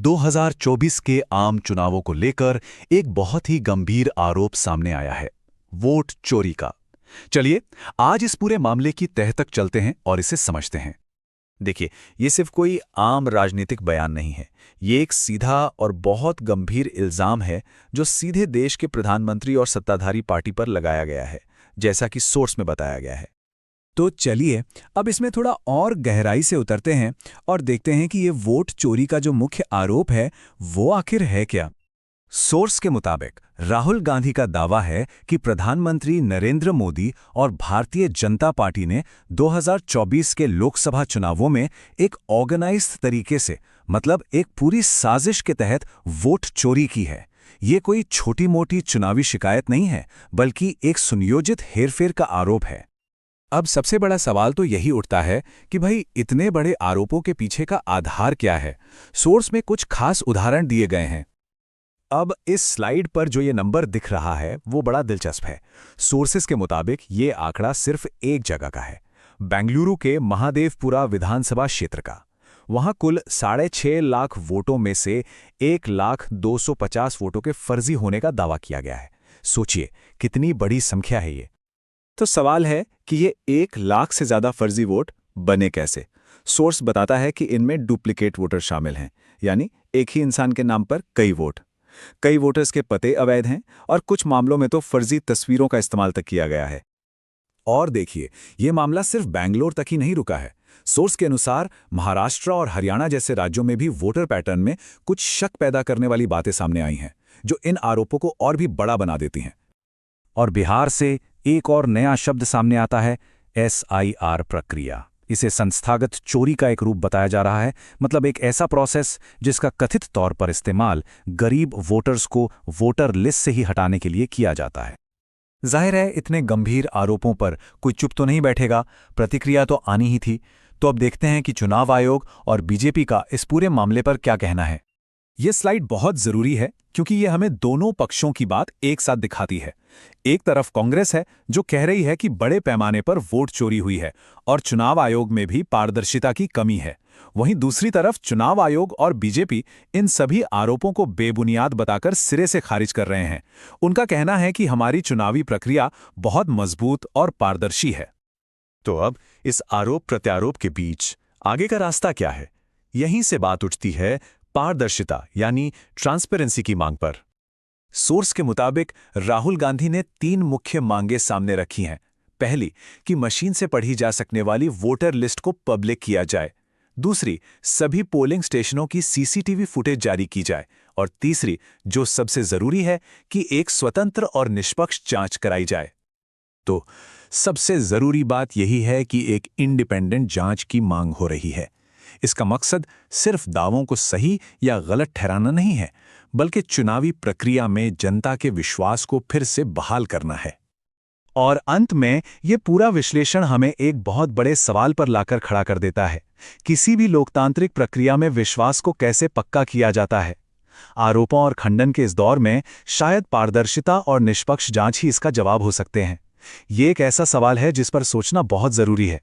2024 के आम चुनावों को लेकर एक बहुत ही गंभीर आरोप सामने आया है, वोट चोरी का। चलिए, आज इस पूरे मामले की तह तक चलते हैं और इसे समझते हैं। देखिए, ये सिर्फ कोई आम राजनीतिक बयान नहीं है। ये एक सीधा और बहुत गंभीर इल्जाम है जो सीधे देश के प्रधानमंत्री और सत्ताधारी पार्टी पर लगाया गया है, जैसा कि सोर्स में बताया गया है। तो चलिए अब इसमें थोड़ा और गहराई से उतरते हैं और देखते हैं कि ये वोट चोरी का जो मुख्य आरोप है वो आखिर है क्या। सोर्स के मुताबिक राहुल गांधी का दावा है कि प्रधानमंत्री नरेंद्र मोदी और भारतीय जनता पार्टी ने 2024 के लोकसभा चुनावों में एक ऑर्गेनाइज्ड तरीके से, मतलब एक पूरी साजिश के तहत वोट चोरी की है। ये कोई छोटी-मोटी चुनावी शिकायत नहीं है, बल्कि एक सुनियोजित हेरफेर का आरोप है। अब सबसे बड़ा सवाल तो यही उठता है कि भाई इतने बड़े आरोपों के पीछे का आधार क्या है। सोर्स में कुछ खास उदाहरण दिए गए हैं। अब इस स्लाइड पर जो ये नंबर दिख रहा है वो बड़ा दिलचस्प है। सोर्सेस के मुताबिक ये आंकड़ा सिर्फ एक जगह का है, बेंगलुरु के महादेवपुरा विधानसभा क्षेत्र का। वहां कुल 6.5 लाख वोटों में से 1,250,000 वोटों के फर्जी होने का दावा किया गया है। सोचिए कितनी बड़ी संख्या है ये। तो सवाल है कि ये 1 लाख से ज्यादा फर्जी वोट बने कैसे। सोर्स बताता है कि इनमें डुप्लीकेट वोटर शामिल हैं, यानी एक ही इंसान के नाम पर कई वोट। कई वोटर्स के पते अवैध हैं और कुछ मामलों में तो फर्जी तस्वीरों का इस्तेमाल तक किया गया है। और देखिए, ये मामला सिर्फ बैंगलोर तक ही नहीं रुका है। सोर्स के अनुसार महाराष्ट्र और हरियाणा जैसे राज्यों में भी वोटर पैटर्न में कुछ शक पैदा करने वाली बातें सामने आई हैं, जो इन आरोपों को और भी बड़ा बना देती हैं। और बिहार से एक और नया शब्द सामने आता है, SIR प्रक्रिया। इसे संस्थागत चोरी का एक रूप बताया जा रहा है, मतलब एक ऐसा प्रोसेस जिसका कथित तौर पर इस्तेमाल गरीब वोटर्स को वोटर लिस्ट से ही हटाने के लिए किया जाता है। जाहिर है इतने गंभीर आरोपों पर कोई चुप तो नहीं बैठेगा, प्रतिक्रिया तो आनी ही थी। तो अब देखते हैं कि चुनाव आयोग और बीजेपी का इस पूरे मामले पर क्या कहना है। ये स्लाइड बहुत जरूरी है क्योंकि ये हमें दोनों पक्षों की बात एक साथ दिखाती है। एक तरफ कांग्रेस है जो कह रही है कि बड़े पैमाने पर वोट चोरी हुई है और चुनाव आयोग में भी पारदर्शिता की कमी है। वहीं दूसरी तरफ चुनाव आयोग और बीजेपी इन सभी आरोपों को बेबुनियाद बताकर सिरे से खारिज कर रहे हैं। उनका कहना है कि हमारी चुनावी प्रक्रिया बहुत मजबूत और पारदर्शी है। तो अब इस आरोप प्रत्यारोप के बीच आगे का रास्ता क्या है? यहीं से बात उठती है पारदर्शिता यानी ट्रांसपेरेंसी की मांग पर। सोर्स के मुताबिक राहुल गांधी ने 3 मुख्य मांगें सामने रखी हैं। पहली, कि मशीन से पढ़ी जा सकने वाली वोटर लिस्ट को पब्लिक किया जाए। दूसरी, सभी पोलिंग स्टेशनों की CCTV फुटेज जारी की जाए। और तीसरी, जो सबसे जरूरी है, कि एक स्वतंत्र और निष्पक्ष जांच कराई जाए। तो सबसे जरूरी बात यही है कि एक इंडिपेंडेंट जांच की मांग हो रही है। इसका मकसद सिर्फ दावों को सही या गलत ठहराना नहीं है, बल्कि चुनावी प्रक्रिया में जनता के विश्वास को फिर से बहाल करना है। और अंत में ये पूरा विश्लेषण हमें एक बहुत बड़े सवाल पर लाकर खड़ा कर देता है। किसी भी लोकतांत्रिक प्रक्रिया में विश्वास को कैसे पक्का किया जाता है? आरोपों और खंडन के इस दौर में शायद पारदर्शिता और निष्पक्ष जांच ही इसका जवाब हो सकते हैं। ये एक ऐसा सवाल है जिस पर सोचना बहुत जरूरी है।